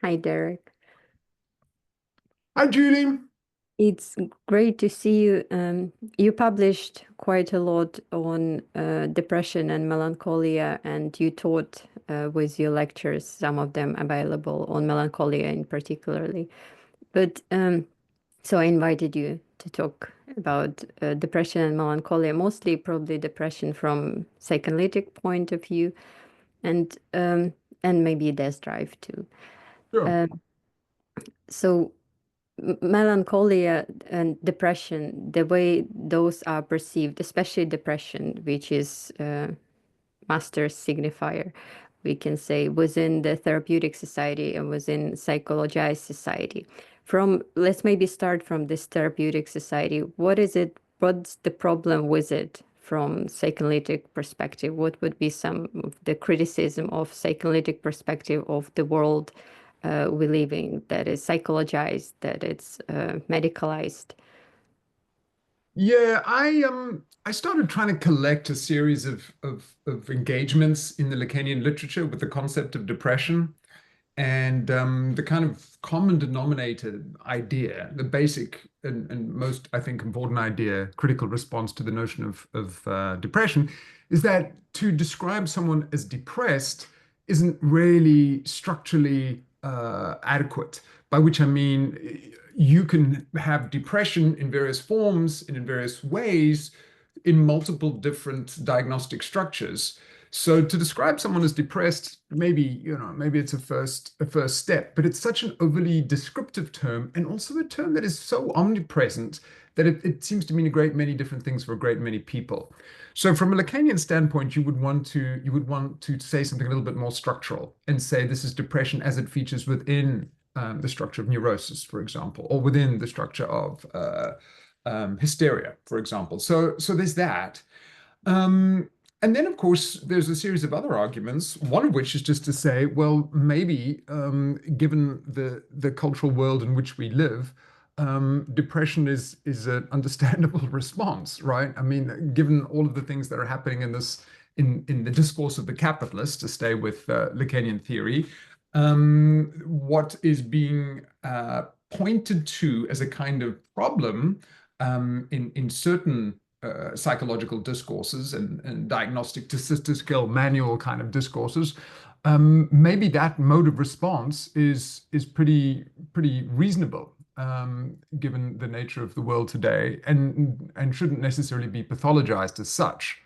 Hi, Derek. Hi, Julie. It's great to see you. You published quite a lot on depression and melancholia, and you taught with your lectures, some of them available on melancholia in particularly. But so I invited you to talk about depression and melancholia, mostly probably depression from psychoanalytic point of view, and um, and maybe death drive too. Sure. So melancholia and depression, the way those are perceived, especially depression, which is master signifier, we can say, within the therapeutic society and within psychologized society. From let's maybe start from this therapeutic society. What is it? What's the problem with it from psychoanalytic perspective? What would be some of the criticism of psychoanalytic perspective of the world we live in, that is psychologized, that it's medicalized? Yeah, I started trying to collect a series of engagements in the Lacanian literature with the concept of depression and the kind of common denominator idea, the basic and most, I think, important idea, critical response to the notion of depression, is that to describe someone as depressed isn't really structurally adequate. By which I mean, you can have depression in various forms and in various ways in multiple different diagnostic structures. So to describe someone as depressed, maybe it's a first step, but it's such an overly descriptive term and also a term that is so omnipresent that it seems to mean a great many different things for a great many people. So from a Lacanian standpoint, you would want to say something a little bit more structural and say this is depression as it features within the structure of neurosis, for example, or within the structure of hysteria, for example. So there's that. Um, and then, of course, there's a series of other arguments, one of which is just to say, well, maybe given the cultural world in which we live, depression is an understandable response, right? I mean, given all of the things that are happening in the discourse of the capitalist, to stay with Lacanian theory, what is being pointed to as a kind of problem in certain psychological discourses and diagnostic statistical manual kind of discourses, maybe that mode of response is pretty reasonable, given the nature of the world today, and shouldn't necessarily be pathologized as such.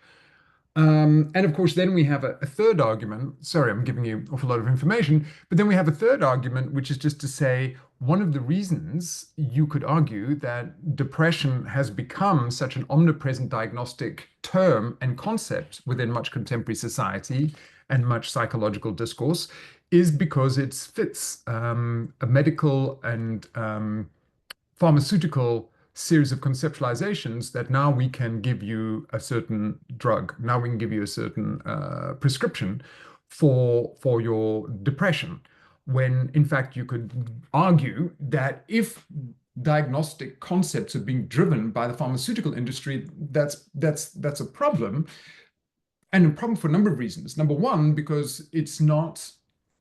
And of course, then we have a third argument. Sorry, I'm giving you an awful lot of information, but then we have a third argument, which is just to say one of the reasons you could argue that depression has become such an omnipresent diagnostic term and concept within much contemporary society and much psychological discourse is because it fits a medical and pharmaceutical series of conceptualizations that now we can give you a certain drug. Now we can give you a certain prescription for your depression. When in fact you could argue that if diagnostic concepts are being driven by the pharmaceutical industry, that's a problem, and a problem for a number of reasons. Number one, because it's not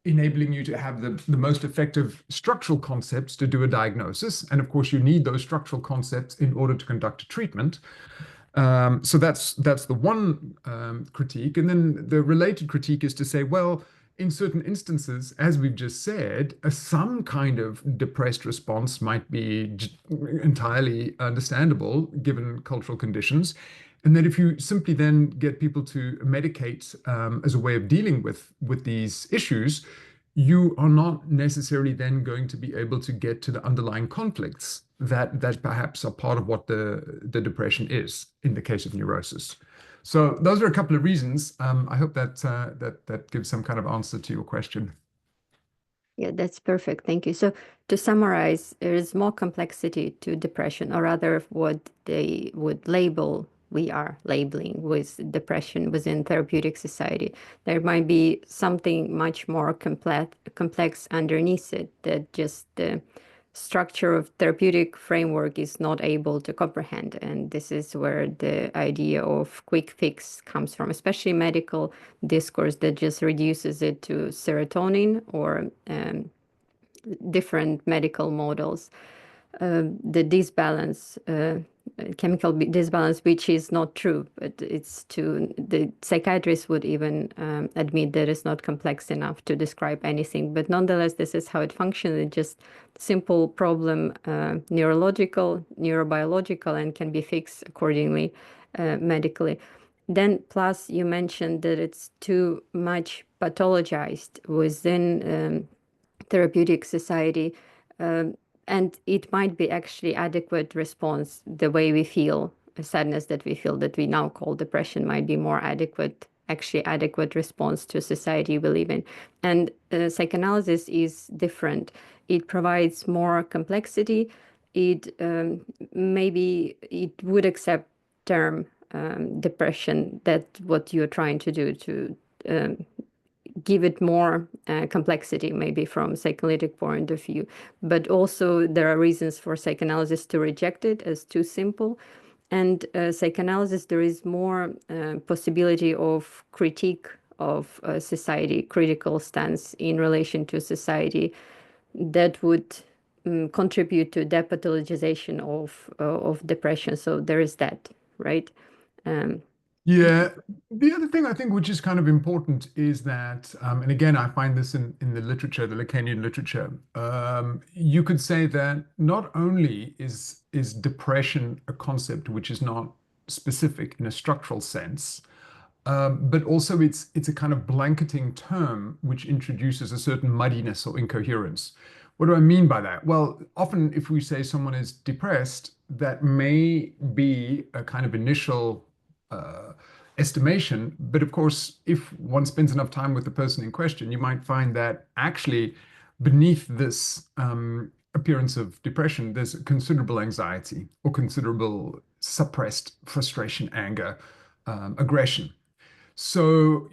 enabling you to have the most effective structural concepts to do a diagnosis. And of course, you need those structural concepts in order to conduct a treatment. So that's the one critique. And then the related critique is to say, well, in certain instances, as we've just said, some kind of depressed response might be entirely understandable given cultural conditions. And that if you simply then get people to medicate as a way of dealing with these issues, you are not necessarily then going to be able to get to the underlying conflicts that perhaps are part of what the depression is in the case of neurosis. So those are a couple of reasons. I hope that gives some kind of answer to your question. Yeah, that's perfect. Thank you. So, to summarize, there is more complexity to depression, or rather, what they would label, we are labeling with depression within therapeutic society. There might be something much more complex underneath it that just the structure of therapeutic framework is not able to comprehend. And this is where the idea of quick fix comes from, especially medical discourse that just reduces it to serotonin or different medical models, the disbalance, chemical disbalance, which is not true, but it's to the psychiatrists would even admit that it's not complex enough to describe anything. But nonetheless, this is how it functions. It's just simple problem, neurological, neurobiological, and can be fixed accordingly medically. Then, plus, you mentioned that it's too much pathologized within therapeutic society, um, and it might be actually adequate response. The way we feel, a sadness that we feel that we now call depression, might be more adequate, actually adequate response to society we live in. And psychoanalysis is different. It provides more complexity. It maybe it would accept term depression, that what you're trying to do to um, give it more complexity, maybe from psychoanalytic point of view. But also there are reasons for psychoanalysis to reject it as too simple. And psychoanalysis, there is more possibility of critique of society, critical stance in relation to society that would contribute to depathologization of depression. So there is that, right? Um, Yeah. The other thing I think which is kind of important is that, and again, I find this in the literature, the Lacanian literature, you could say that not only is depression a concept which is not specific in a structural sense, but also it's a kind of blanketing term which introduces a certain muddiness or incoherence. What do I mean by that? Well, often if we say someone is depressed, that may be a kind of initial uh, estimation. But of course, if one spends enough time with the person in question, you might find that actually beneath this appearance of depression, there's considerable anxiety or considerable suppressed frustration, anger, aggression. So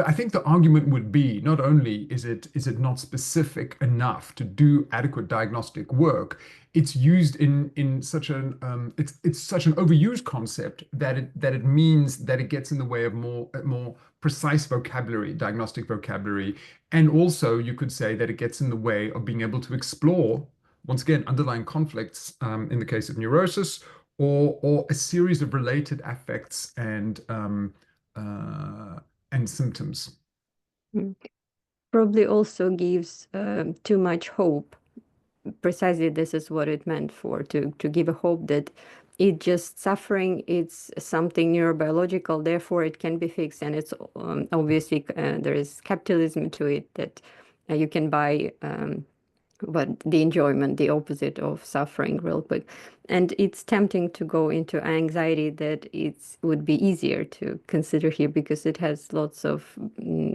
I think the argument would be not only is it not specific enough to do adequate diagnostic work, it's used in such an it's such an overused concept that it means that it gets in the way of more precise vocabulary, diagnostic vocabulary, and also you could say that it gets in the way of being able to explore once again underlying conflicts in the case of neurosis or a series of related affects uh, and symptoms. Probably also gives too much hope. Precisely, this is what it meant for, to give a hope that it just suffering, it's something neurobiological, therefore it can be fixed. And it's obviously there is capitalism to it, that you can buy but the enjoyment, the opposite of suffering, real quick. And it's tempting to go into anxiety, that it would be easier to consider here because it has lots of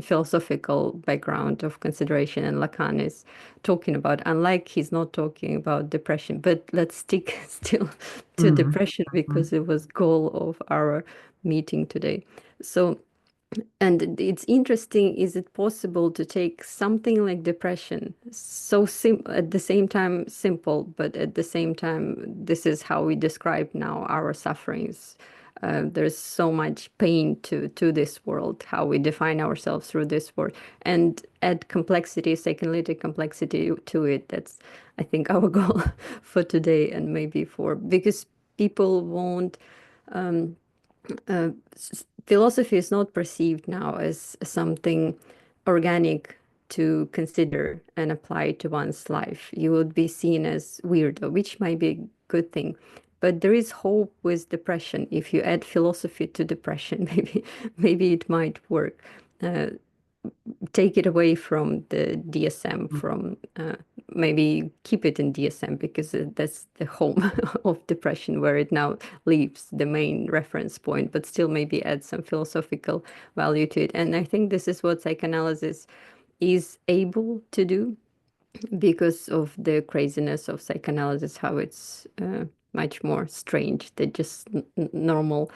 philosophical background of consideration. And Lacan is talking about, unlike he's not talking about depression, but let's stick still to Mhm. depression because it was goal of our meeting today. So and it's interesting, is it possible to take something like depression, so at the same time simple, but at the same time, this is how we describe now our sufferings. There's so much pain to this world, how we define ourselves through this world, and add complexity, psychoanalytic complexity to it. That's, I think, our goal for today, and maybe for, because people won't philosophy is not perceived now as something organic to consider and apply to one's life. You would be seen as weirdo, which might be a good thing. But there is hope with depression. If you add philosophy to depression, maybe it might work. Uh, Take it away from the DSM, from maybe keep it in DSM, because that's the home of depression, where it now leaves the main reference point, but still maybe add some philosophical value to it. And I think this is what psychoanalysis is able to do because of the craziness of psychoanalysis, how it's much more strange than just normal,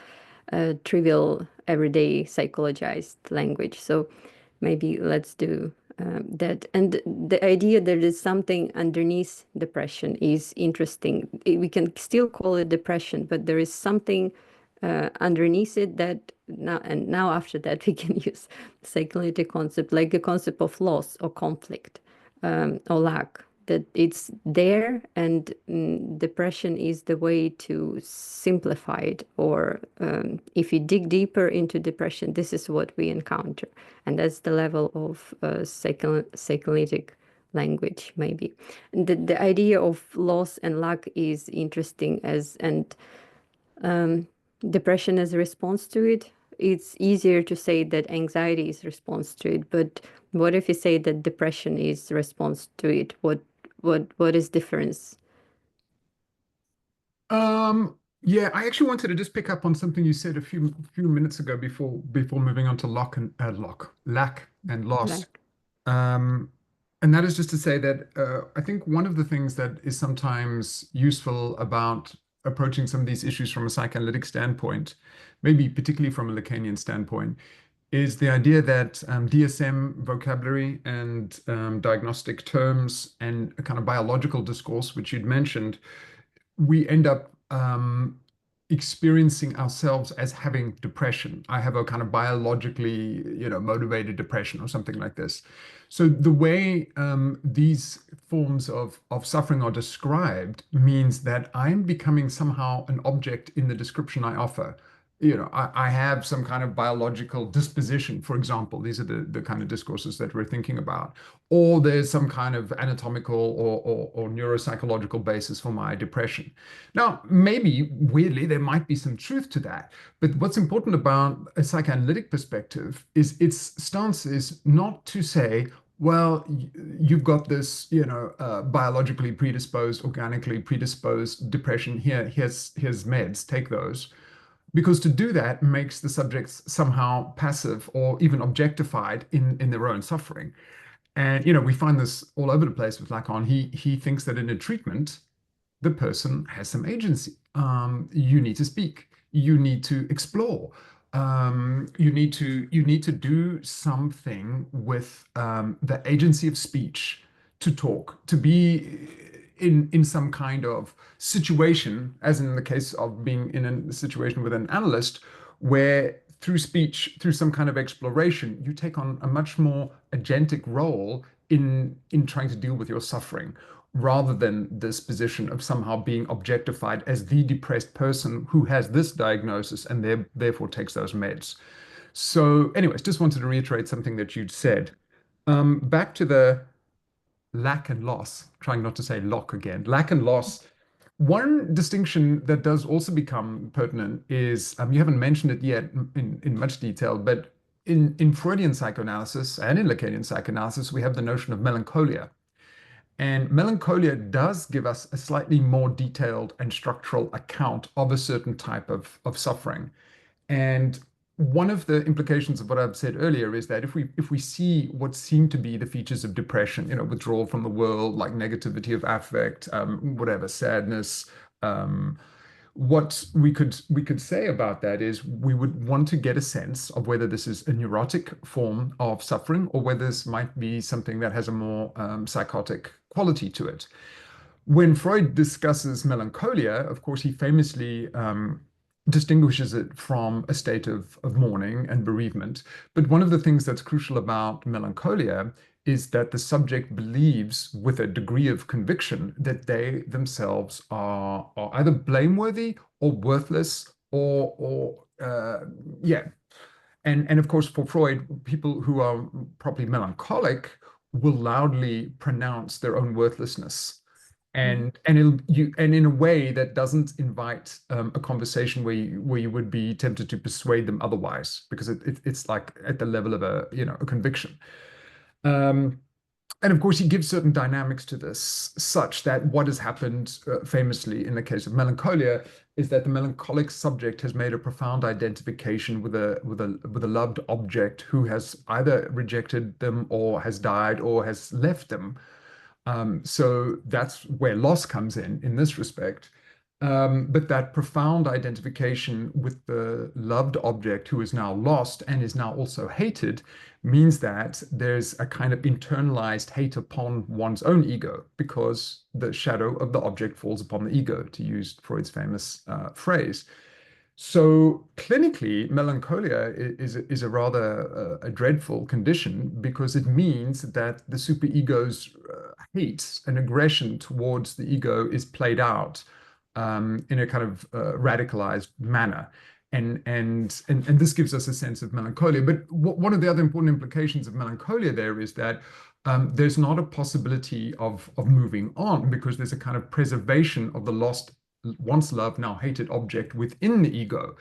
trivial, everyday psychologized language. So maybe let's do that. And the idea that there is something underneath depression is interesting. We can still call it depression, but there is something underneath it that now, and now after that we can use psychoanalytic concept, like the concept of loss or conflict. or lack, that it's there, and depression is the way to simplify it. Or if you dig deeper into depression, this is what we encounter, and that's the level of psychoanalytic language, maybe. The idea of loss and lack is interesting, and depression as a response to it. It's easier to say that anxiety is response to it, but what if you say that depression is response to it? What is difference? Yeah, I actually wanted to just pick up on something you said a few minutes ago before moving on to lack and loss. Like, Um, and that is just to say that I think one of the things that is sometimes useful about approaching some of these issues from a psychoanalytic standpoint, maybe particularly from a Lacanian standpoint, is the idea that DSM vocabulary and diagnostic terms and a kind of biological discourse, which you'd mentioned, we end up experiencing ourselves as having depression. I have a kind of biologically, motivated depression or something like this. So the way these forms of suffering are described means that I'm becoming somehow an object in the description I offer. I have some kind of biological disposition, for example. These are the kind of discourses that we're thinking about. Or there's some kind of anatomical or neuropsychological basis for my depression. Now, maybe weirdly, there might be some truth to that. But what's important about a psychoanalytic perspective is its stance is not to say, well, you've got this, biologically predisposed, organically predisposed depression. Here's meds, take those, because to do that makes the subjects somehow passive or even objectified in their own suffering. And we find this all over the place with Lacan. He thinks that in a treatment, the person has some agency. You need to speak. You need to explore. You need to do something with the agency of speech, to talk, to be in some kind of situation, as in the case of being in a situation with an analyst, where through speech, through some kind of exploration, you take on a much more agentic role in trying to deal with your suffering, rather than this position of somehow being objectified as the depressed person who has this diagnosis and therefore takes those meds. So, anyways, just wanted to reiterate something that you'd said. Back to the lack and loss, trying not to say lock again, lack and loss. One distinction that does also become pertinent is, you haven't mentioned it yet in much detail, but in Freudian psychoanalysis and in Lacanian psychoanalysis, we have the notion of melancholia. And melancholia does give us a slightly more detailed and structural account of a certain type of suffering. And one of the implications of what I've said earlier is that if we see what seem to be the features of depression, withdrawal from the world, like negativity of affect, whatever, sadness, what we could say about that is we would want to get a sense of whether this is a neurotic form of suffering or whether this might be something that has a more psychotic quality to it. When Freud discusses melancholia, of course, he famously distinguishes it from a state of mourning and bereavement. But one of the things that's crucial about melancholia is that the subject believes with a degree of conviction that they themselves are either blameworthy or worthless or yeah. And of course, for Freud, people who are properly melancholic will loudly pronounce their own worthlessness, and in a way that doesn't invite a conversation where you would be tempted to persuade them otherwise, because it's like at the level of a conviction. Um, and of course, he gives certain dynamics to this, such that what has happened famously in the case of melancholia is that the melancholic subject has made a profound identification with a loved object who has either rejected them or has died or has left them. So that's where loss comes in this respect. But that profound identification with the loved object who is now lost and is now also hated means that there's a kind of internalized hate upon one's own ego, because the shadow of the object falls upon the ego, to use Freud's famous phrase. So clinically, melancholia is a rather a dreadful condition because it means that the superego's hate and aggression towards the ego is played out in a kind of radicalized manner. And this gives us a sense of melancholia. But one of the other important implications of melancholia there is that there's not a possibility of moving on because there's a kind of preservation of the lost once loved, now hated object within the ego.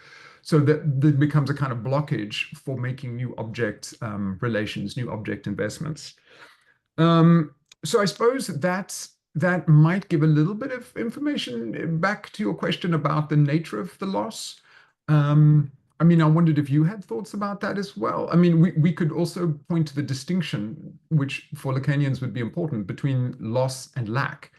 So that becomes a kind of blockage for making new object relations, new object investments. So I suppose that might give a little bit of information back to your question about the nature of the loss. I mean, I wondered if you had thoughts about that as well. I mean, we could also point to the distinction, which for Lacanians would be important, between loss and lack.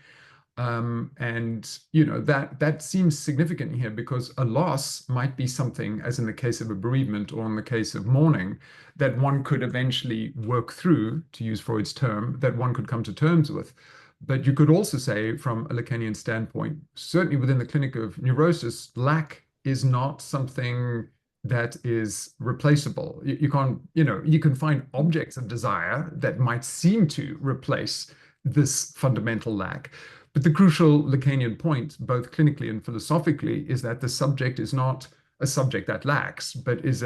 And you know that seems significant here because a loss might be something, as in the case of a bereavement or in the case of mourning, that one could eventually work through, to use Freud's term, that one could come to terms with. But you could also say, from a Lacanian standpoint, certainly within the clinic of neurosis, lack is not something that is replaceable. You can't, you know, you can find objects of desire that might seem to replace this fundamental lack. But the crucial Lacanian point, both clinically and philosophically, is that the subject is not a subject that lacks, but is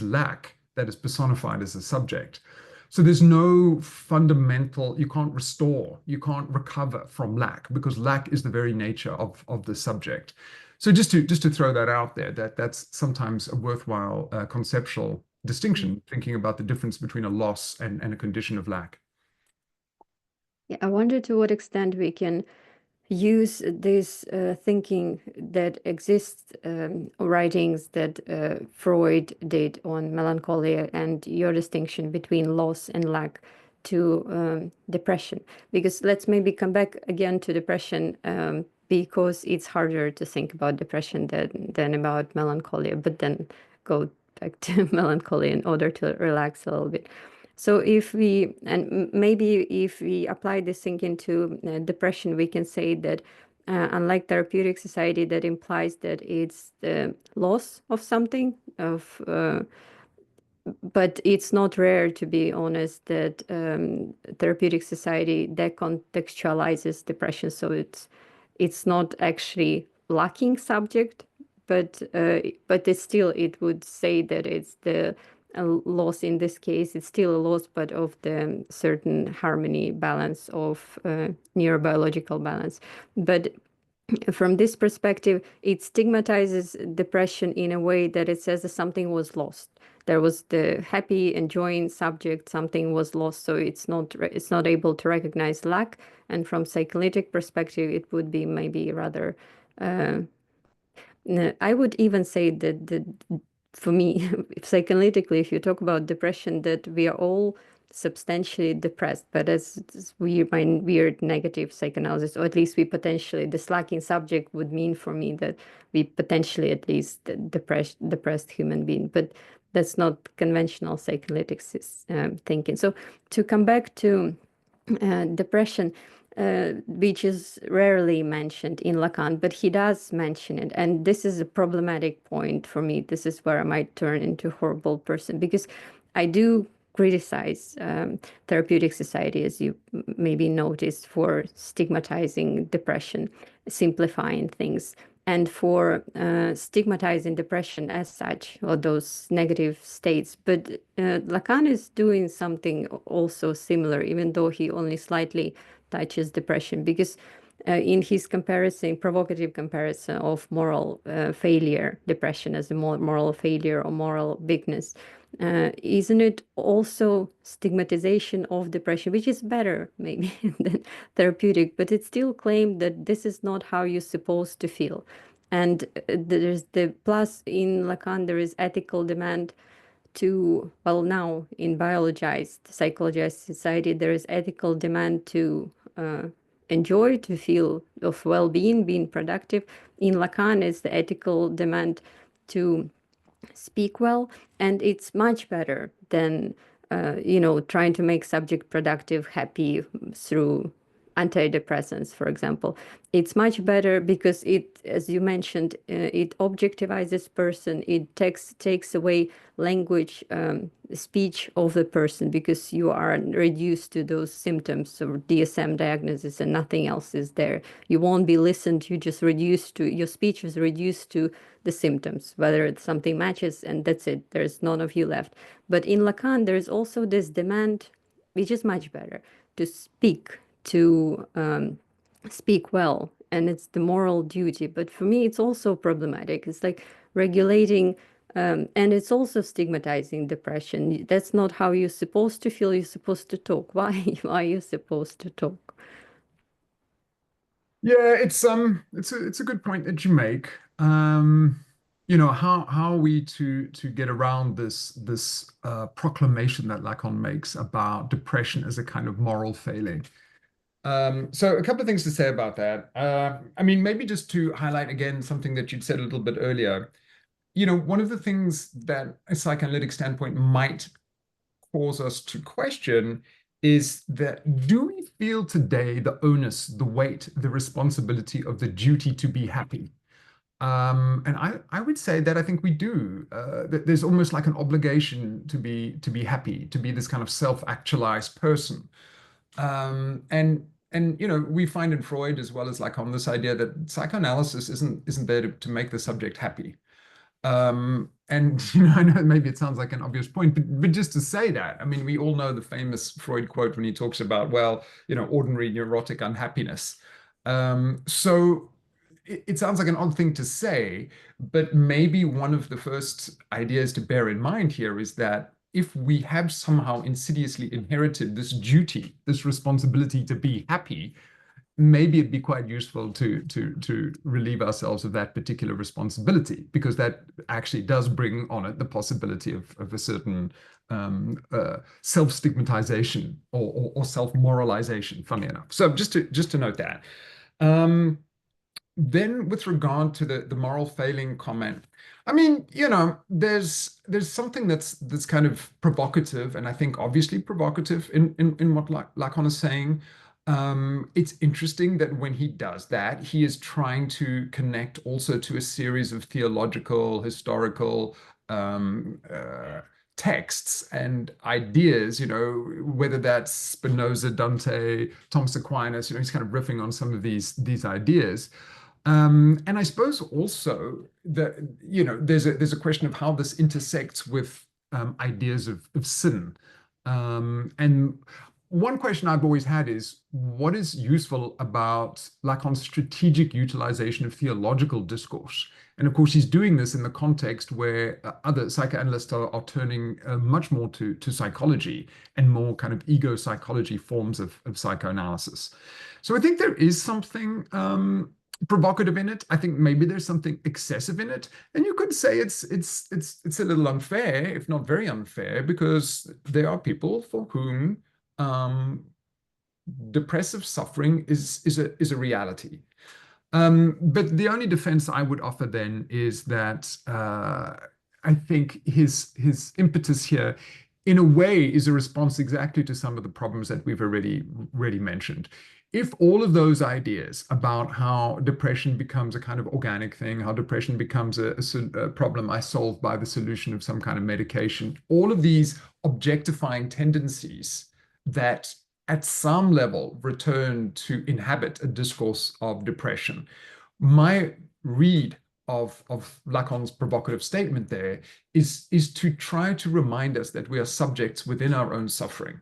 lack that is personified as a subject. So there's no fundamental, you can't restore, you can't recover from lack because lack is the very nature of the subject. So just to throw that out there, that's sometimes a worthwhile conceptual distinction, thinking about the difference between a loss and a condition of lack. Yeah, I wonder to what extent we can use this thinking that exists, writings that Freud did on melancholia and your distinction between loss and lack to depression. Because let's maybe come back again to depression because it's harder to think about depression than about melancholia, but then go back to melancholia in order to relax a little bit. So if we, and maybe if we apply this thinking to depression, we can say that unlike therapeutic society, that implies that it's the loss of something, but it's not rare, to be honest, that therapeutic society decontextualizes depression. So it's not actually lacking subject, but it's still, it would say that it's the loss in this case. It's still a loss, but of the certain harmony balance of neurobiological balance. But from this perspective, it stigmatizes depression in a way that it says that something was lost. There was the happy, enjoying subject, something was lost, so it's not able to recognize lack. And from psychoanalytic perspective, it would be maybe rather uh, I would even say that for me, psychoanalytically, if you talk about depression, that we are all substantially depressed, but as weird, my weird negative psychoanalysis, or at least we potentially, this lacking subject would mean for me that we potentially at least depressed human being, but that's not conventional psychoanalytic thinking. So to come back to depression, which is rarely mentioned in Lacan, but he does mention it. And this is a problematic point for me. This is where I might turn into a horrible person because I do criticize therapeutic society, as you maybe noticed, for stigmatizing depression, simplifying things, and for stigmatizing depression as such, or those negative states. But Lacan is doing something also similar, even though he only slightly touches depression, because in his comparison, provocative comparison of moral failure, depression as a moral failure or moral weakness, isn't it also stigmatization of depression, which is better maybe than therapeutic, but it still claimed that this is not how you're supposed to feel. And there's the plus in Lacan, there is ethical demand to, well, now in biologized, psychologized society, there is ethical demand to enjoy, to feel of well-being, being productive. In Lacan, is the ethical demand to speak well, and it's much better than trying to make subject productive, happy through antidepressants, for example. It's much better because it, as you mentioned, it objectivizes person. It takes away language, speech of the person, because you are reduced to those symptoms or DSM diagnosis and nothing else is there. You won't be listened. You just reduced to, your speech is reduced to the symptoms, whether it's something matches, and that's it. There's none of you left. But in Lacan, there's also this demand, which is much better, to speak, to speak well, and it's the moral duty. But for me, it's also problematic. It's like regulating, and it's also stigmatizing depression. That's not how you're supposed to feel. You're supposed to talk. Why? Why are you supposed to talk? Yeah, it's a good point that you make. How are we to get around this proclamation that Lacan makes about depression as a kind of moral failing? So a couple of things to say about that. I mean, maybe just to highlight again something that you'd said a little bit earlier. One of the things that a psychoanalytic standpoint might cause us to question is that, do we feel today the onus, the weight, the responsibility of the duty to be happy? And I would say that I think we do. That there's almost like an obligation to be happy, to be this kind of self-actualized person. And we find in Freud as well as Lacan this idea that psychoanalysis isn't there to make the subject happy. And I know maybe it sounds like an obvious point, but just to say that, I mean, we all know the famous Freud quote when he talks about, well, ordinary neurotic unhappiness. So it sounds like an odd thing to say, but maybe one of the first ideas to bear in mind here is that if we have somehow insidiously inherited this duty, this responsibility to be happy, maybe it'd be quite useful to relieve ourselves of that particular responsibility, because that actually does bring on it the possibility of a certain self-stigmatization or self-moralization, funny enough. So just to note that. Then with regard to the moral failing comment, I mean, there's something that's kind of provocative, and I think obviously provocative in what Lacan is saying. It's interesting that when he does that, he is trying to connect also to a series of theological, historical texts and ideas, whether that's Spinoza, Dante, Thomas Aquinas, he's kind of riffing on some of these ideas. And I suppose also that, there's a question of how this intersects with ideas of sin. And one question I've always had is, what is useful about Lacan's strategic utilization of theological discourse? And of course, he's doing this in the context where other psychoanalysts are turning much more to psychology and more kind of ego psychology forms of psychoanalysis. So I think there is something provocative in it. I think maybe there's something excessive in it, and you could say it's a little unfair, if not very unfair, because there are people for whom depressive suffering is a reality. But the only defense I would offer then is that I think his impetus here, in a way, is a response exactly to some of the problems that we've already mentioned. If all of those ideas about how depression becomes a kind of organic thing, how depression becomes a problem I solve by the solution of some kind of medication, all of these objectifying tendencies that at some level return to inhabit a discourse of depression, my read of Lacan's provocative statement there is to try to remind us that we are subjects within our own suffering.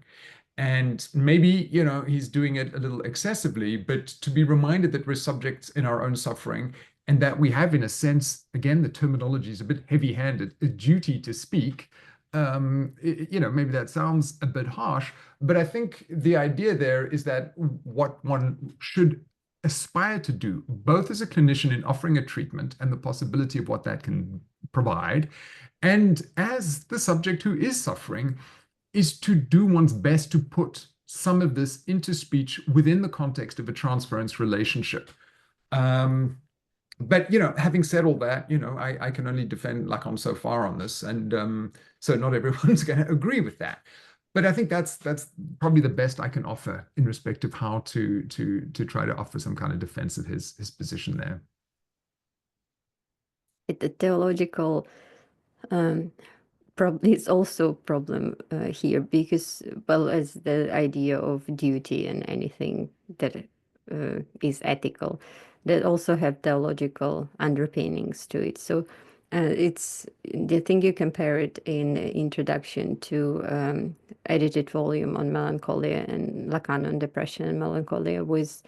And maybe, he's doing it a little excessively, but to be reminded that we're subjects in our own suffering, and that we have, in a sense, again, the terminology is a bit heavy-handed, a duty to speak. Maybe that sounds a bit harsh, but I think the idea there is that what one should aspire to do, both as a clinician in offering a treatment and the possibility of what that can provide, and as the subject who is suffering, is to do one's best to put some of this into speech within the context of a transference relationship. But having said all that, I can only defend Lacan so far on this, and so not everyone's going to agree with that. But I think that's probably the best I can offer in respect of how to try to offer some kind of defense of his position there. The theological um, problem is also a problem here because, well, as the idea of duty and anything that is ethical, that also have theological underpinnings to it. So it's, I think you compare it in the introduction to edited volume on melancholia and Lacan on depression and melancholia with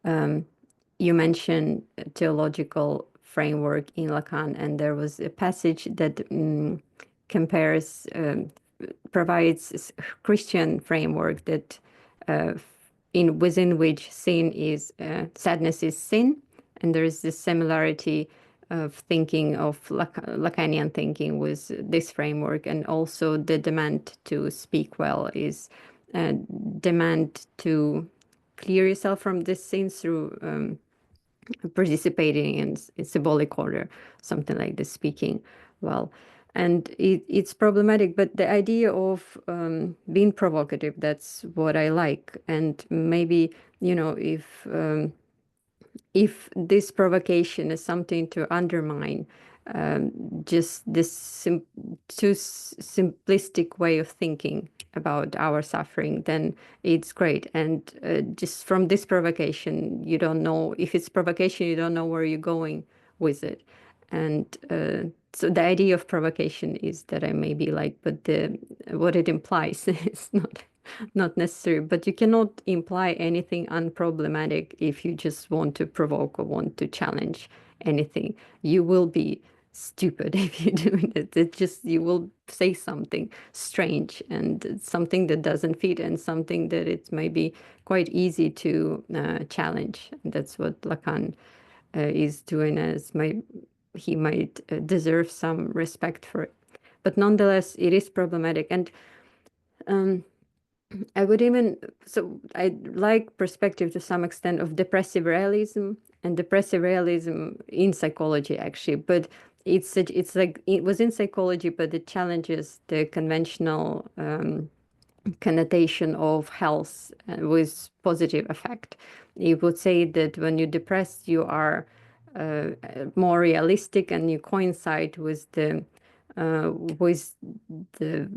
you mentioned theological framework in Lacan, and there was a passage that compares, provides Christian framework that in within which sin is sadness is sin, and there is this similarity of thinking of Lacanian thinking with this framework, and also the demand to speak well is uh, demand to clear yourself from this sin through participating in symbolic order, something like this, speaking well. And it's problematic, but the idea of being provocative, that's what I like. And maybe, if this provocation is something to undermine just this too simplistic way of thinking about our suffering, then it's great. And just from this provocation, you don't know if it's provocation, you don't know where you're going with it. And so the idea of provocation is that I may be like, but the what it implies is not necessary. But you cannot imply anything unproblematic if you just want to provoke or want to challenge anything. You will be stupid if you do it. It just you will say something strange and something that doesn't fit and something that it's maybe quite easy to challenge. That's what Lacan is doing as he might deserve some respect for it. But nonetheless, it is problematic. And I would even, so I like perspective to some extent of depressive realism and depressive realism in psychology, actually. But it's like it was in psychology, but it challenges the conventional connotation of health with positive effect. You would say that when you're depressed, you are more realistic and you coincide uh, with the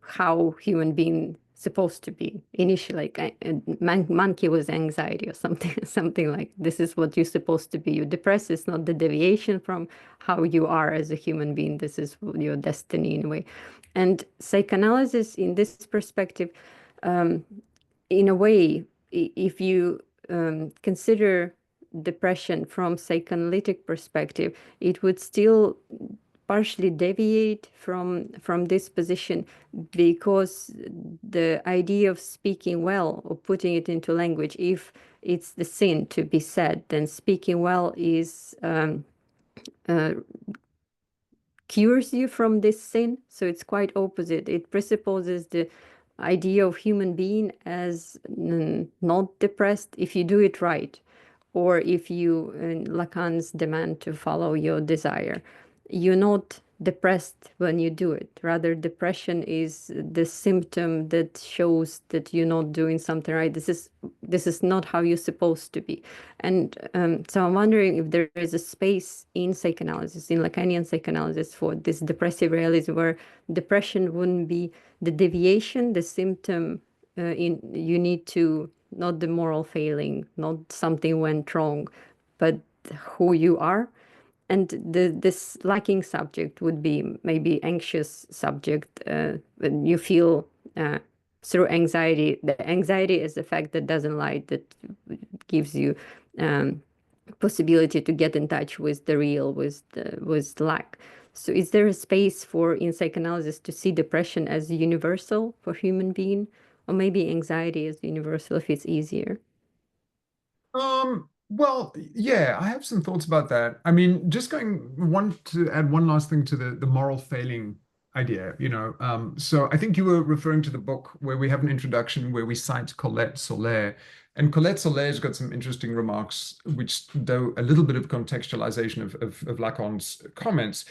how human being supposed to be initially. Like monkey was anxiety or something, something like this is what you're supposed to be. You're depressed. It's not the deviation from how you are as a human being. This is your destiny in a way. And psychoanalysis, in this perspective, in a way, if you consider depression from psychoanalytic perspective, it would still partially deviate from this position because the idea of speaking well or putting it into language, if it's the sin to be said, then speaking well is cures you from this sin. So it's quite opposite. It presupposes the idea of human being as not depressed if you do it right, or if you, in Lacan's demand to follow your desire, you're not depressed when you do it. Rather, depression is the symptom that shows that you're not doing something right. This is not how you're supposed to be. And so I'm wondering if there is a space in psychoanalysis, in Lacanian psychoanalysis, for this depressive realism, where depression wouldn't be the deviation, the symptom. You need to, not the moral failing, not something went wrong, but who you are. And this lacking subject would be maybe anxious subject. When you feel through anxiety, the anxiety is the fact that doesn't lie, that gives you possibility to get in touch with the real, with lack. So is there a space for in psychoanalysis to see depression as universal for human being, or maybe anxiety as universal if it's easier? Well, yeah, I have some thoughts about that. I mean, just want to add one last thing to the moral failing idea, So I think you were referring to the book where we have an introduction where we cite Colette Soler. And Colette Soler's got some interesting remarks, which though a little bit of contextualization of Lacan's comments.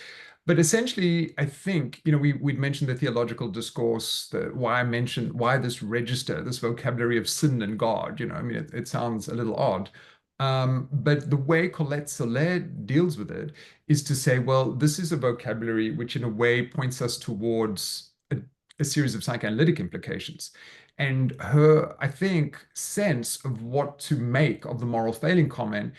But essentially, I think, we'd mentioned the theological discourse, why I mentioned why this register, this vocabulary of sin and God, I mean, it sounds a little odd. But the way Colette Soler deals with it is to say, well, this is a vocabulary which in a way points us towards a series of psychoanalytic implications. And her, I think, sense of what to make of the moral failing comment,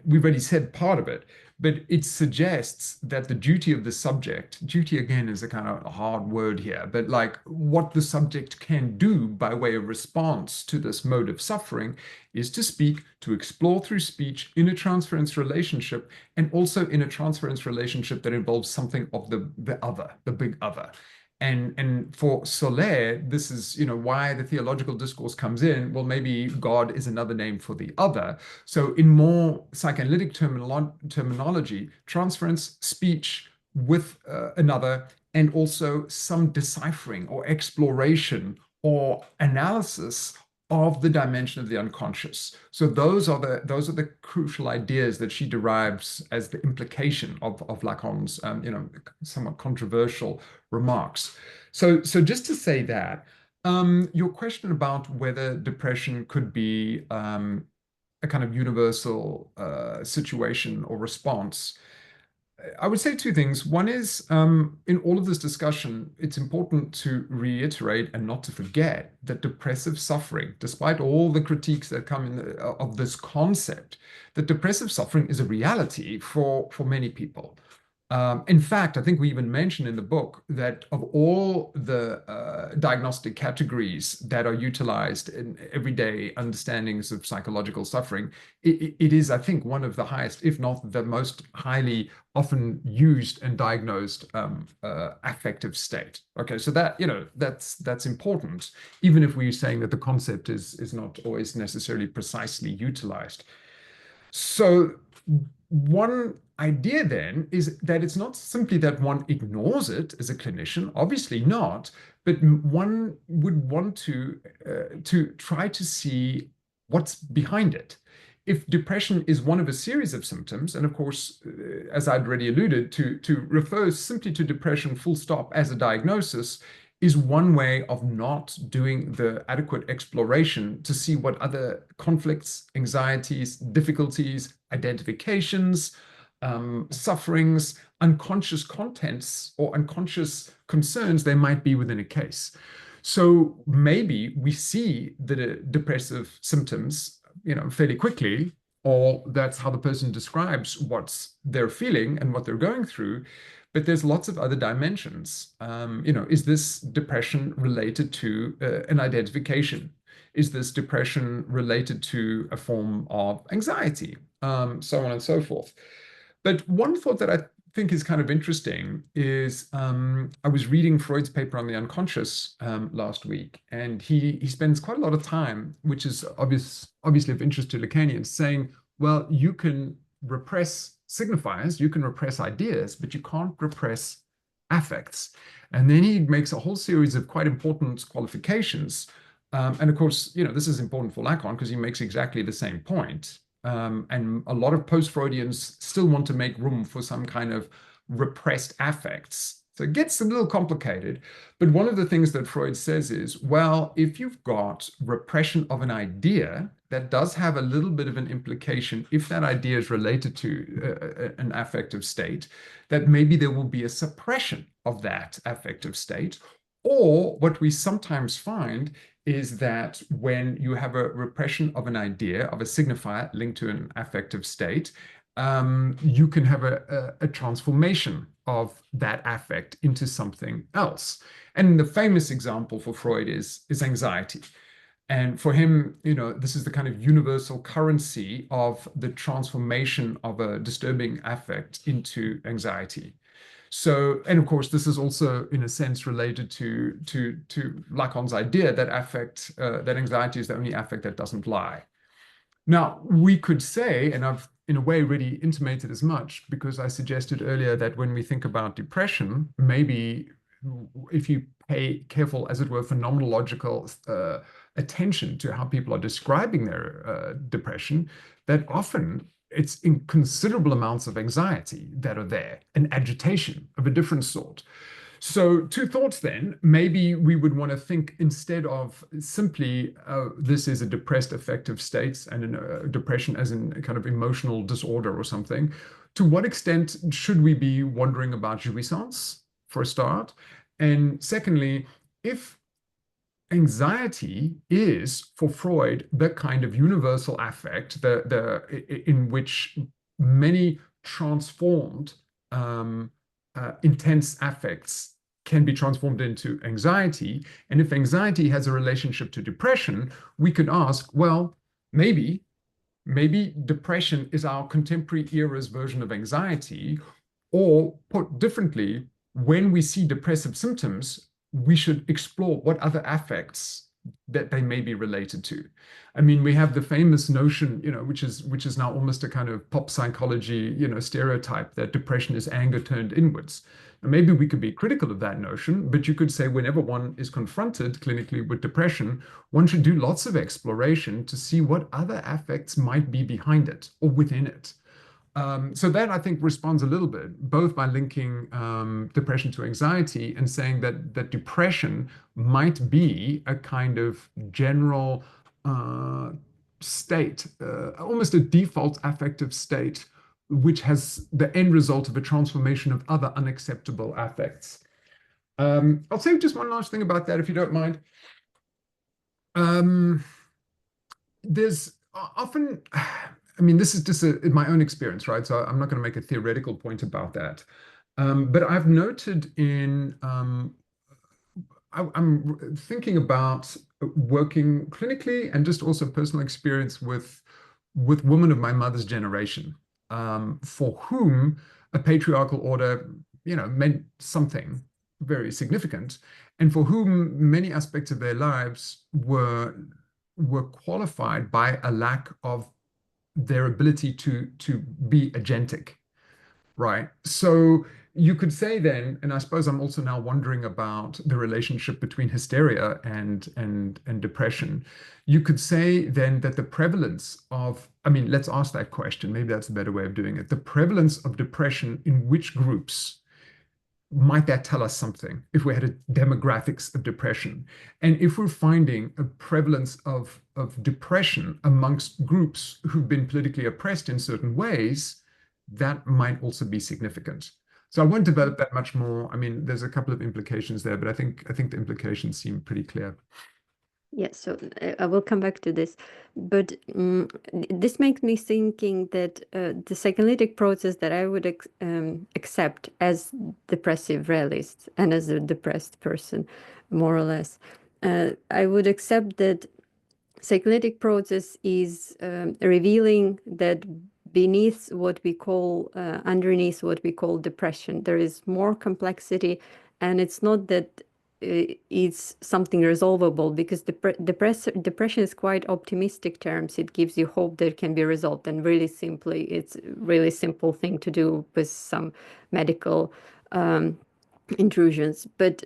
we've already said part of it, but it suggests that the duty of the subject, duty again is a kind of hard word here, but like what the subject can do by way of response to this mode of suffering is to speak, to explore through speech in a transference relationship, and also in a transference relationship that involves something of the other, the big other. And for Soler, this is, why the theological discourse comes in. Well, maybe God is another name for the other. So in more psychoanalytic terminology, transference, speech with another, and also some deciphering or exploration or analysis of the dimension of the unconscious. So those are the crucial ideas that she derives as the implication of Lacan's somewhat controversial remarks. So just to say that, your question about whether depression could be a kind of universal situation or response, I would say two things. One is, in all of this discussion, it's important to reiterate and not to forget that depressive suffering, despite all the critiques that come of this concept, that depressive suffering is a reality for many people. In fact, I think we even mention in the book that of all the diagnostic categories that are utilized in everyday understandings of psychological suffering, it is, I think, one of the highest, if not the most highly often used and diagnosed affective state. Okay, so that's important, even if we're saying that the concept is not always necessarily precisely utilized. So one idea then is that it's not simply that one ignores it as a clinician, obviously not, but one would want to try to see what's behind it. If depression is one of a series of symptoms, and of course, as I'd already alluded to refer simply to depression full stop as a diagnosis is one way of not doing the adequate exploration to see what other conflicts, anxieties, difficulties, identifications, sufferings, unconscious contents, or unconscious concerns there might be within a case. So maybe we see the depressive symptoms, fairly quickly, or that's how the person describes what they're feeling and what they're going through. But there's lots of other dimensions. Is this depression related to an identification? Is this depression related to a form of anxiety? So on and so forth. But one thought that I think is kind of interesting is I was reading Freud's paper on the unconscious last week, and he spends quite a lot of time, which is obviously of interest to Lacanians, saying, well, you can repress signifiers, you can repress ideas, but you can't repress affects. And then he makes a whole series of quite important qualifications. And of course, this is important for Lacan because he makes exactly the same point. And a lot of post-Freudians still want to make room for some kind of repressed affects. So it gets a little complicated. But one of the things that Freud says is, well, if you've got repression of an idea, that does have a little bit of an implication if that idea is related to an affective state, that maybe there will be a suppression of that affective state. Or what we sometimes find is that when you have a repression of an idea, of a signifier linked to an affective state, you can have a transformation of that affect into something else. And the famous example for Freud is anxiety. And for him, this is the kind of universal currency of the transformation of a disturbing affect into anxiety. So, and of course, this is also in a sense related to Lacan's idea that that anxiety is the only affect that doesn't lie. Now, we could say, and I've in a way already intimated as much, because I suggested earlier that when we think about depression, maybe if you pay careful, as it were, phenomenological attention to how people are describing their depression, that often it's in considerable amounts of anxiety that are there and agitation of a different sort. So, two thoughts then. Maybe we would want to think instead of simply this is a depressed affective state and depression as in a kind of emotional disorder or something. To what extent should we be wondering about jouissance for a start? And secondly, if anxiety is for Freud the kind of universal affect in which many transformed intense affects can be transformed into anxiety. And if anxiety has a relationship to depression, we could ask, well, maybe depression is our contemporary era's version of anxiety, or put differently, when we see depressive symptoms, we should explore what other affects that they may be related to. I mean, we have the famous notion, which is now almost a kind of pop psychology, stereotype that depression is anger turned inwards. And maybe we could be critical of that notion, but you could say whenever one is confronted clinically with depression, one should do lots of exploration to see what other affects might be behind it or within it. So that I think responds a little bit, both by linking depression to anxiety and saying that depression might be a kind of general state, almost a default affective state, which has the end result of a transformation of other unacceptable affects. I'll say just one last thing about that, if you don't mind. There's often, I mean, this is just my own experience, right? So I'm not going to make a theoretical point about that. But I've noted I'm thinking about working clinically and just also personal experience with women of my mother's generation, for whom a patriarchal order, meant something very significant, and for whom many aspects of their lives were qualified by a lack of their ability to be agentic, right? So you could say then, and I suppose I'm also now wondering about the relationship between hysteria and depression. You could say then that the prevalence of, I mean, let's ask that question. Maybe that's a better way of doing it. The prevalence of depression in which groups might that tell us something if we had a demographics of depression? And if we're finding a prevalence of depression amongst groups who've been politically oppressed in certain ways, that might also be significant. So I won't develop that much more. I mean, there's a couple of implications there, but I think the implications seem pretty clear. Yes, so I will come back to this, but this makes me thinking that the psychoanalytic process that I would accept as depressive realist and as a depressed person, more or less, I would accept that psychoanalytic process is revealing that beneath what we call, underneath what we call depression, there is more complexity, and it's not that it's something resolvable, because depression is quite optimistic terms. It gives you hope that it can be resolved, and really simply, it's a really simple thing to do with some medical intrusions. But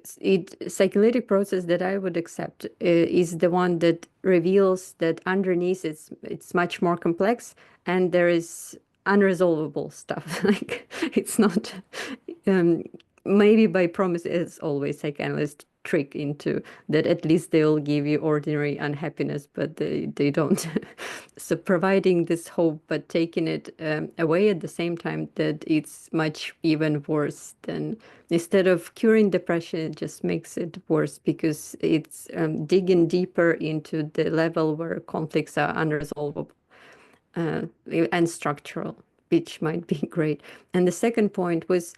psychoanalytic process that I would accept is the one that reveals that underneath it's much more complex, and there is unresolvable stuff. Like, it's not maybe by promise, as always, psychoanalysts trick into that at least they will give you ordinary unhappiness, but they don't. So providing this hope, but taking it away at the same time, that it's much even worse than, instead of curing depression, it just makes it worse, because it's digging deeper into the level where conflicts are unresolvable and structural, which might be great. And the second point was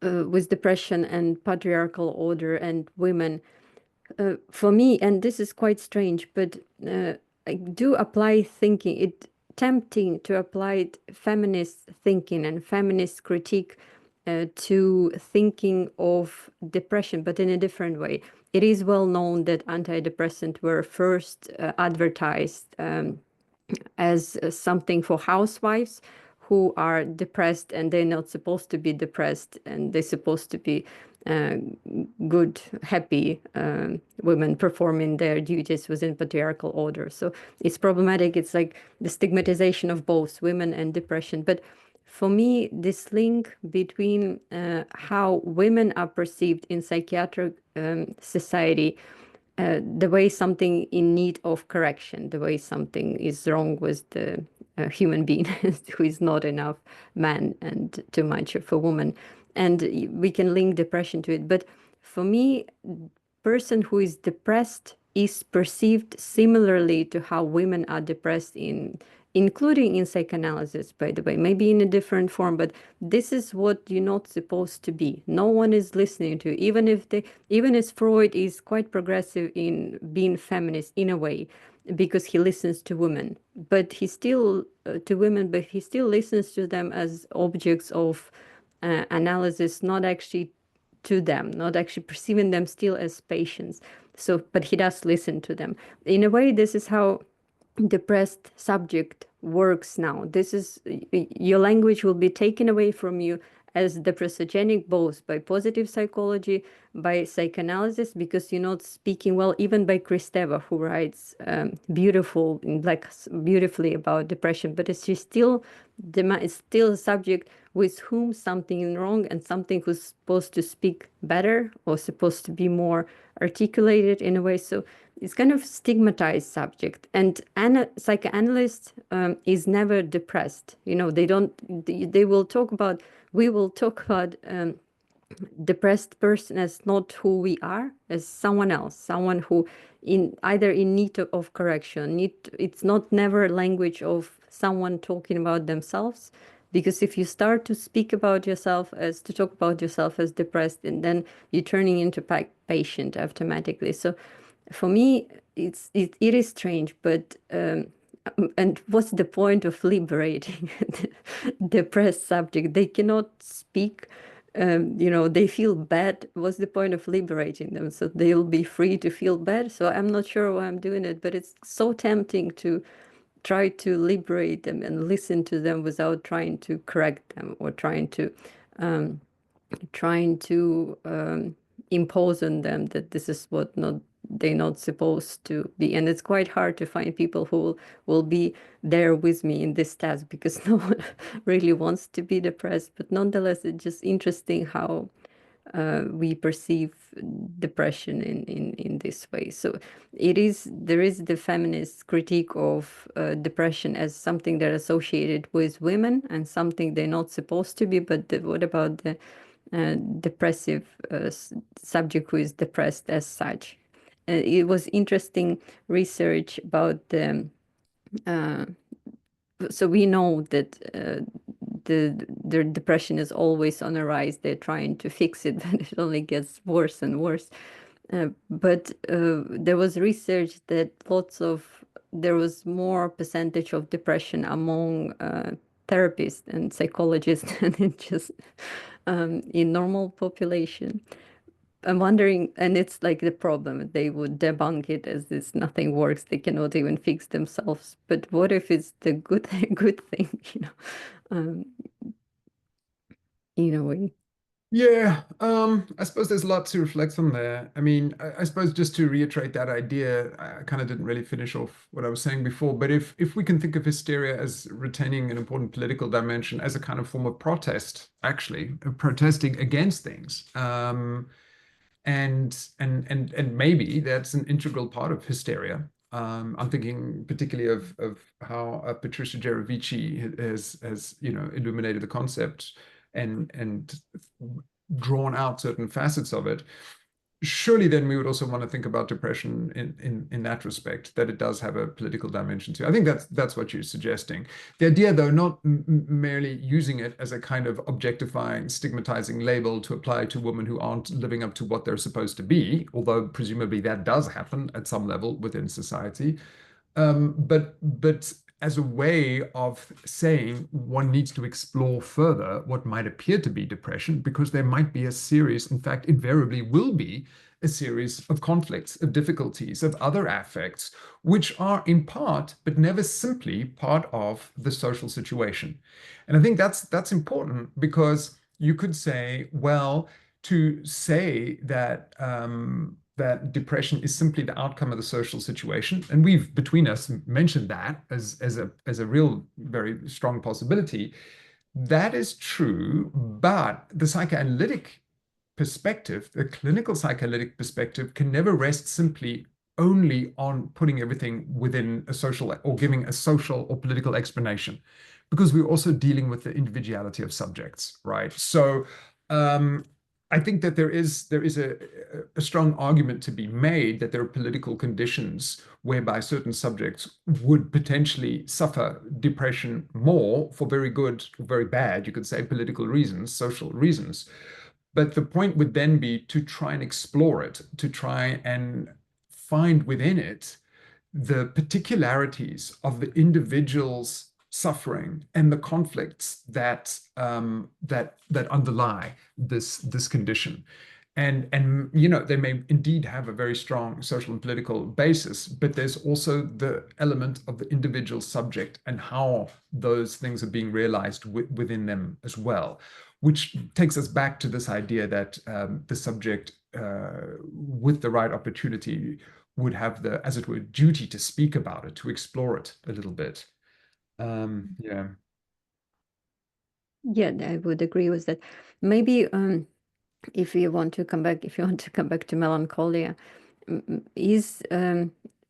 with depression and patriarchal order and women. For me, and this is quite strange, but I do apply thinking, it tempting to apply feminist thinking and feminist critique to thinking of depression, but in a different way. It is well known that antidepressants were first advertised as something for housewives who are depressed, and they're not supposed to be depressed, and they're supposed to be uh, good, happy women performing their duties within patriarchal order. So it's problematic. It's like the stigmatization of both women and depression. But for me, this link between how women are perceived in psychiatric society, the way something in need of correction, the way something is wrong with the human being who is not enough man and too much of a woman. And we can link depression to it. But for me, person who is depressed is perceived similarly to how women are depressed in, including in psychoanalysis, by the way, maybe in a different form, but this is what you're not supposed to be. No one is listening to you. Even as Freud is quite progressive in being feminist in a way, because he listens to women, but he still to women, but he still listens to them as objects of analysis, not actually to them, not actually perceiving them still as patients. So, but he does listen to them. In a way, this is how depressed subject works now. This is your language will be taken away from you as depressogenic, both by positive psychology, by psychoanalysis, because you're not speaking well, even by Kristeva, who writes beautiful in black beautifully about depression, but it's still it's still a subject with whom something is wrong and something who's supposed to speak better or supposed to be more articulated in a way. So it's kind of stigmatized subject. And psychoanalyst is never depressed. You know, they don't. They will talk about. We will talk about depressed person as not who we are, as someone else, someone who in either in need of correction. It's not never language of someone talking about themselves. Because if you start to speak about yourself as to talk about yourself as depressed, and then you're turning into patient automatically. So for me, it is strange, but and what's the point of liberating the depressed subject? They cannot speak. You know, they feel bad. What's the point of liberating them? So they'll be free to feel bad. So I'm not sure why I'm doing it, but it's so tempting to try to liberate them and listen to them without trying to correct them or trying to impose on them that this is what not they're not supposed to be. And it's quite hard to find people who will be there with me in this task, because no one really wants to be depressed. But nonetheless, it's just interesting how we perceive depression in this way. So there is the feminist critique of depression as something that associated with women and something they're not supposed to be. But what about the depressive subject who is depressed as such? It was interesting research about the so we know that their depression is always on a rise. They're trying to fix it, but it only gets worse and worse. But there was research that there was more percentage of depression among therapists and psychologists than in normal population. I'm wondering, and it's like the problem, they would debunk it as this nothing works, they cannot even fix themselves. But what if it's the good good thing, um, in a way? Yeah, I suppose there's a lot to reflect on there. I mean, I suppose just to reiterate that idea, I kind of didn't really finish off what I was saying before, but if we can think of hysteria as retaining an important political dimension as a kind of form of protest, actually, of protesting against things, and maybe that's an integral part of hysteria. I'm thinking particularly of how Patricia Geravici has illuminated the concept and drawn out certain facets of it. Surely then we would also want to think about depression in that respect, that it does have a political dimension too. I think that's what you're suggesting. The idea, though, not merely using it as a kind of objectifying, stigmatizing label to apply to women who aren't living up to what they're supposed to be, although presumably that does happen at some level within society, but as a way of saying one needs to explore further what might appear to be depression, because there might be a series, in fact, invariably will be a series of conflicts, of difficulties, of other affects, which are in part, but never simply part of the social situation. And I think that's important, because you could say, well, to say that that depression is simply the outcome of the social situation, and we've between us mentioned that as a real very strong possibility. That is true, but the psychoanalytic perspective, the clinical psychoanalytic perspective, can never rest simply only on putting everything within a social or giving a social or political explanation, because we're also dealing with the individuality of subjects, right? So I think that there is a strong argument to be made that there are political conditions whereby certain subjects would potentially suffer depression more for very good or very bad, you could say, political reasons, social reasons. But the point would then be to try and explore it, to try and find within it the particularities of the individual's suffering and the conflicts that that underlie this condition. And you know, they may indeed have a very strong social and political basis, but there's also the element of the individual subject and how those things are being realized within them as well, which takes us back to this idea that the subject, with the right opportunity, would have the, as it were, duty to speak about it, to explore it a little bit. Yeah. Yeah, I would agree with that. Maybe if you want to come back, if you want to come back to melancholia, is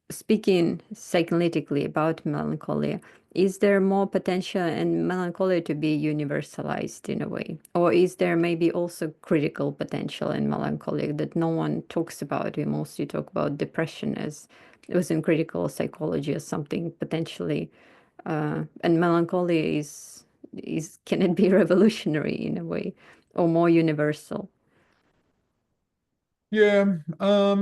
speaking psychoanalytically about melancholia, is there more potential in melancholia to be universalized in a way? Or is there maybe also critical potential in melancholia that no one talks about? We mostly talk about depression as it was in critical psychology as something potentially, and melancholia is can it be revolutionary in a way or more universal? Yeah. I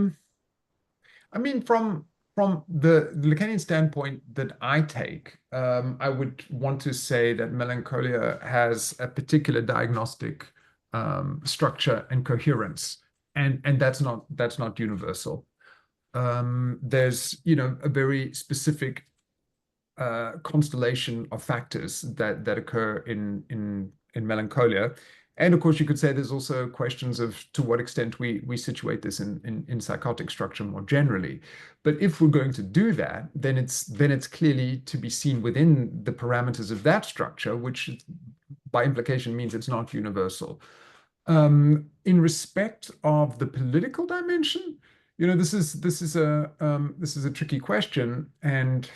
mean, from the Lacanian standpoint that I take, I would want to say that melancholia has a particular diagnostic structure and coherence, and that's not universal. There's, you know, a very specific constellation of factors that occur in melancholia. And of course, you could say there's also questions of to what extent we situate this in psychotic structure more generally. But if we're going to do that, then it's clearly to be seen within the parameters of that structure, which by implication means it's not universal. In respect of the political dimension, you know, this is a tricky question, and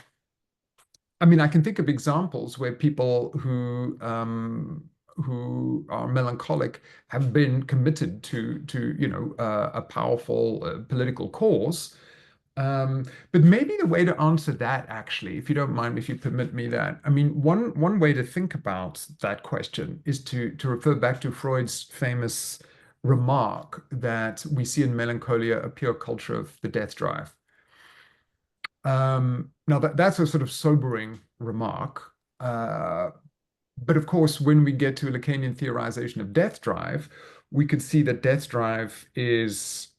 I mean, I can think of examples where people who are melancholic have been committed to you know a powerful political cause. But maybe the way to answer that, actually, if you don't mind, if you permit me that, I mean, one way to think about that question is to refer back to Freud's famous remark that we see in melancholia a pure culture of the death drive. Now that's a sort of sobering remark. But of course, when we get to a Lacanian theorization of death drive, we could see that death drive is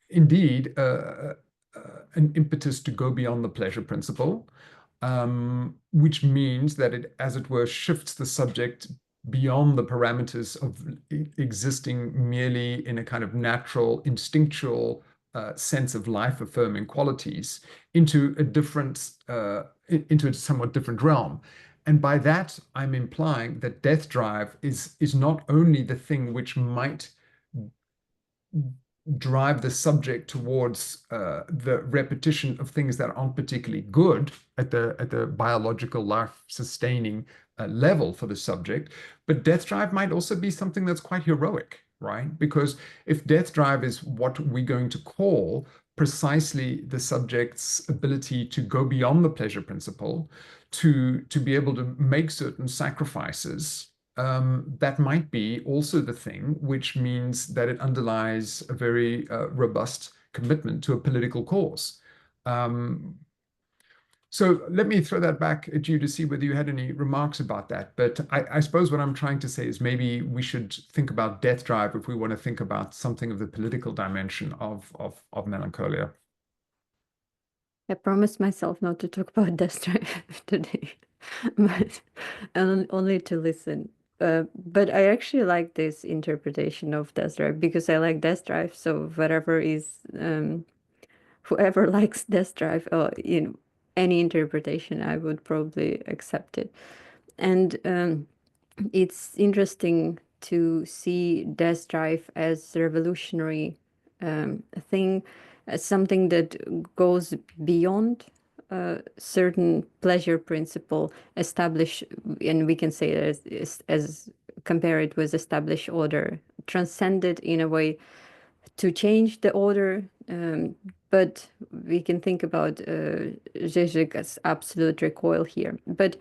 indeed an impetus to go beyond the pleasure principle, which means that it, as it were, shifts the subject beyond the parameters of existing merely in a kind of natural, instinctual sense of life-affirming qualities into a different, into a somewhat different realm. And by that, I'm implying that death drive is not only the thing which might drive the subject towards the repetition of things that aren't particularly good at the biological life-sustaining level for the subject, but death drive might also be something that's quite heroic, right? Because if death drive is what we're going to call precisely the subject's ability to go beyond the pleasure principle, to be able to make certain sacrifices, that might be also the thing, which means that it underlies a very robust commitment to a political cause. So let me throw that back at you to see whether you had any remarks about that. But I suppose what I'm trying to say is maybe we should think about death drive if we want to think about something of the political dimension of melancholia. I promised myself not to talk about death drive today, but only to listen. But I actually like this interpretation of Death Drive because I like Death Drive. So whatever is whoever likes Death Drive or in any interpretation, I would probably accept it. And it's interesting to see Death Drive as a revolutionary thing, as something that goes beyond certain pleasure principle established, and we can say it as compare it with established order, transcended in a way to change the order. But we can think about Zizek as absolute recoil here. But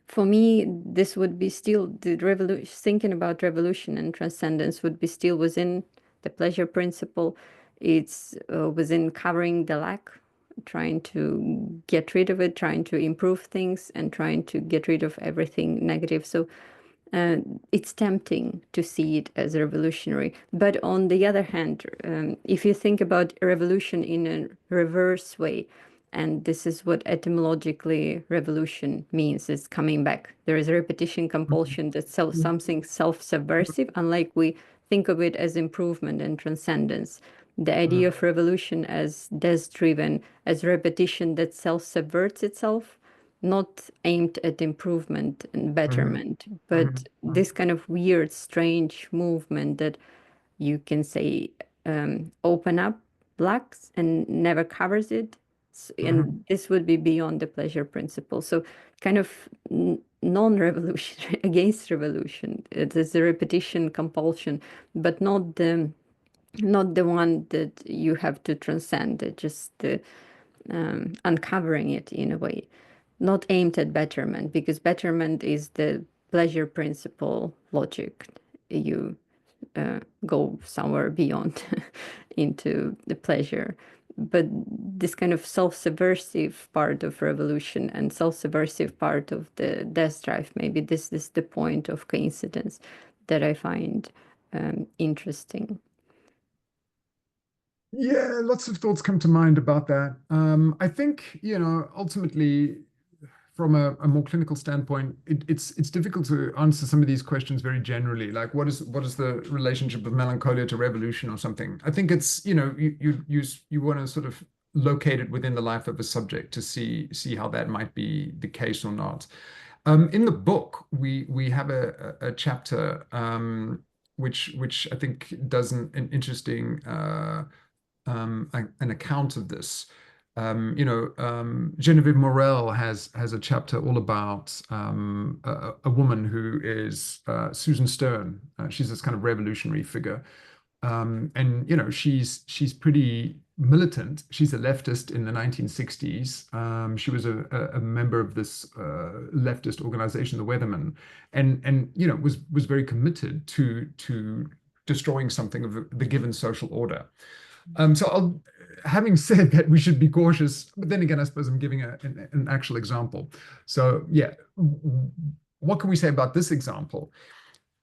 for me, this would be still the revolution. Thinking about revolution and transcendence would be still within the pleasure principle. It's within covering the lack, trying to get rid of it, trying to improve things, and trying to get rid of everything negative. So uh, it's tempting to see it as revolutionary. But on the other hand, if you think about a revolution in a reverse way, and this is what etymologically revolution means, is coming back. There is a repetition compulsion that's something self-subversive, unlike we think of it as improvement and transcendence. The idea of revolution as death-driven, as repetition that self-subverts itself, not aimed at improvement and betterment, but this kind of weird, strange movement that you can say open up blacks and never covers it. And this would be beyond the pleasure principle. So kind of non-revolutionary against revolution. It is a repetition compulsion, but not the one that you have to transcend, just the uncovering it in a way, not aimed at betterment, because betterment is the pleasure principle logic. You go somewhere beyond into the pleasure. But this kind of self-subversive part of revolution and self-subversive part of the death drive, maybe this is the point of coincidence that I find interesting. Yeah, lots of thoughts come to mind about that. I think, ultimately, from a more clinical standpoint, it's difficult to answer some of these questions very generally. Like, what is the relationship of melancholia to revolution or something? I think it's, you want to sort of locate it within the life of a subject to see how that might be the case or not. In the book, we have a chapter which I think does an interesting an account of this. Genevieve Morel has a chapter all about a woman who is Susan Stern. She's this kind of revolutionary figure, and she's pretty militant. She's a leftist in the 1960s. She was a member of this leftist organization, the Weathermen, and was very committed to destroying something of the given social order. Having said that, we should be cautious, but then again, I suppose I'm giving an actual example. So yeah, what can we say about this example?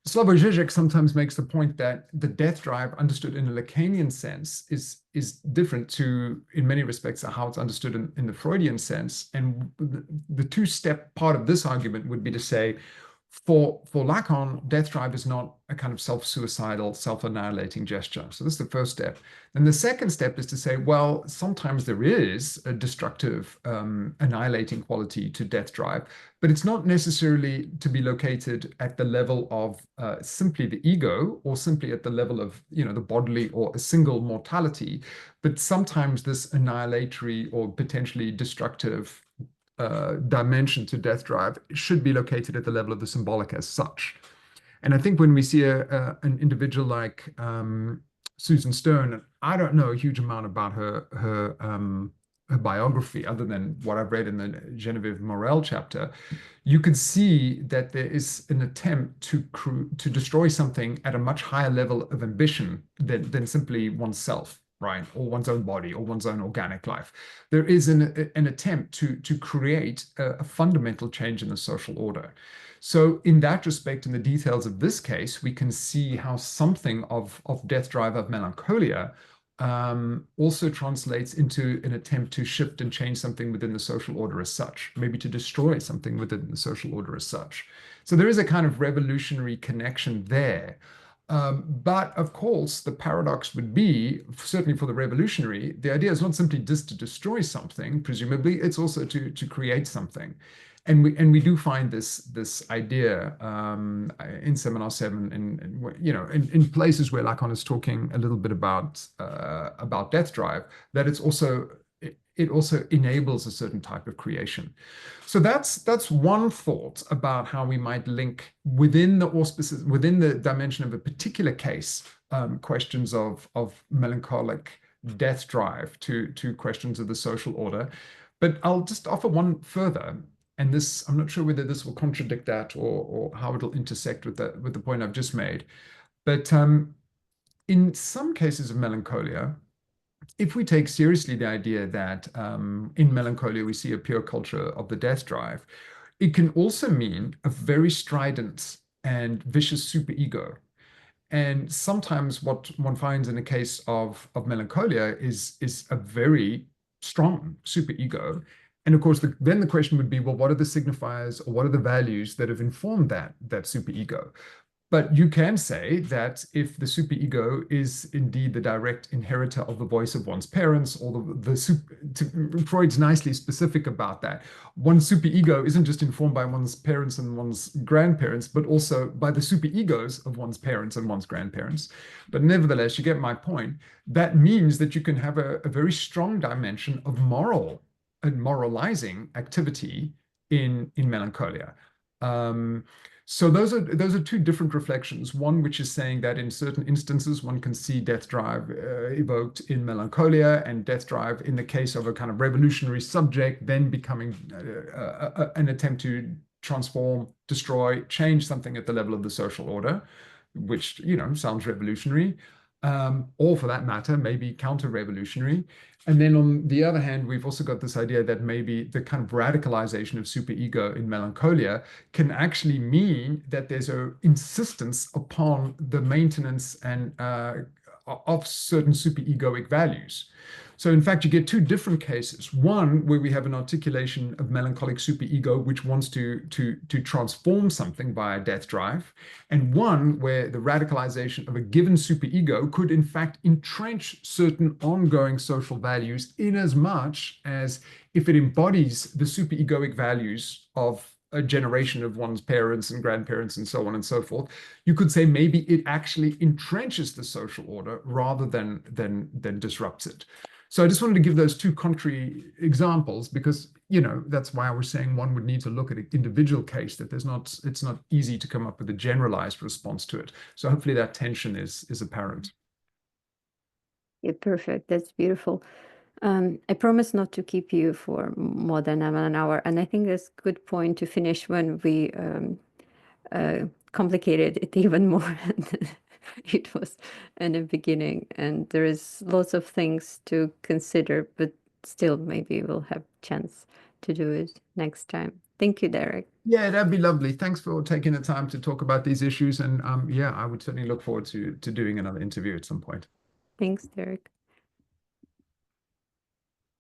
Slavoj Žižek sometimes makes the point that the death drive understood in a Lacanian sense is different to, in many respects, how it's understood in the Freudian sense. And the two-step part of this argument would be to say, for Lacan, death drive is not a kind of self-suicidal, self-annihilating gesture. So this is the first step. And the second step is to say, well, sometimes there is a destructive, annihilating quality to death drive, but it's not necessarily to be located at the level of simply the ego or simply at the level of, the bodily or a single mortality, but sometimes this annihilatory or potentially destructive dimension to death drive should be located at the level of the symbolic as such. And I think when we see an individual like Susan Stern, I don't know a huge amount about her biography other than what I've read in the Genevieve Morel chapter. You could see that there is an attempt to destroy something at a much higher level of ambition than simply oneself, right? Or one's own body or one's own organic life. There is an attempt to create a fundamental change in the social order. So in that respect, in the details of this case, we can see how something of death drive of melancholia also translates into an attempt to shift and change something within the social order as such, maybe to destroy something within the social order as such. So there is a kind of revolutionary connection there. But of course, the paradox would be, certainly for the revolutionary, the idea is not simply just to destroy something, presumably, it's also to create something. And we do find this idea in Seminar 7 in places where Lacan is talking a little bit about death drive, that it also enables a certain type of creation. So that's one thought about how we might link within the auspices, within the dimension of a particular case, questions of melancholic death drive to questions of the social order. But I'll just offer one further, and this, I'm not sure whether this will contradict that or how it'll intersect with the point I've just made. But in some cases of melancholia, if we take seriously the idea that in melancholia we see a pure culture of the death drive, it can also mean a very strident and vicious superego. And sometimes what one finds in a case of melancholia is a very strong superego. And of course, then the question would be, well, what are the signifiers or what are the values that have informed that superego? But you can say that if the superego is indeed the direct inheritor of the voice of one's parents, or Freud's nicely specific about that. One's superego isn't just informed by one's parents and one's grandparents, but also by the superegos of one's parents and one's grandparents. But nevertheless, you get my point. That means that you can have a very strong dimension of moral and moralizing activity in melancholia. So those are two different reflections. One which is saying that in certain instances one can see death drive evoked in melancholia, and death drive in the case of a kind of revolutionary subject then becoming an attempt to transform, destroy, change something at the level of the social order, which sounds revolutionary, or for that matter maybe counter-revolutionary. And then on the other hand, we've also got this idea that maybe the kind of radicalization of superego in melancholia can actually mean that there's an insistence upon the maintenance and of certain superegoic values. So in fact, you get two different cases. One where we have an articulation of melancholic superego, which wants to transform something via death drive, and one where the radicalization of a given superego could in fact entrench certain ongoing social values, in as much as if it embodies the superegoic values of a generation of one's parents and grandparents and so on and so forth, you could say maybe it actually entrenches the social order rather than disrupts it. So I just wanted to give those two contrary examples because, that's why I was saying one would need to look at an individual case, that it's not easy to come up with a generalized response to it. So hopefully that tension is apparent. Yeah, perfect. That's beautiful. I promise not to keep you for more than an hour, and I think that's a good point to finish when we complicated it even more than it was in the beginning. And there is lots of things to consider, but still, maybe we'll have chance to do it next time. Thank you, Derek. Yeah, that'd be lovely. Thanks for taking the time to talk about these issues. And yeah, I would certainly look forward to doing another interview at some point. Thanks, Derek.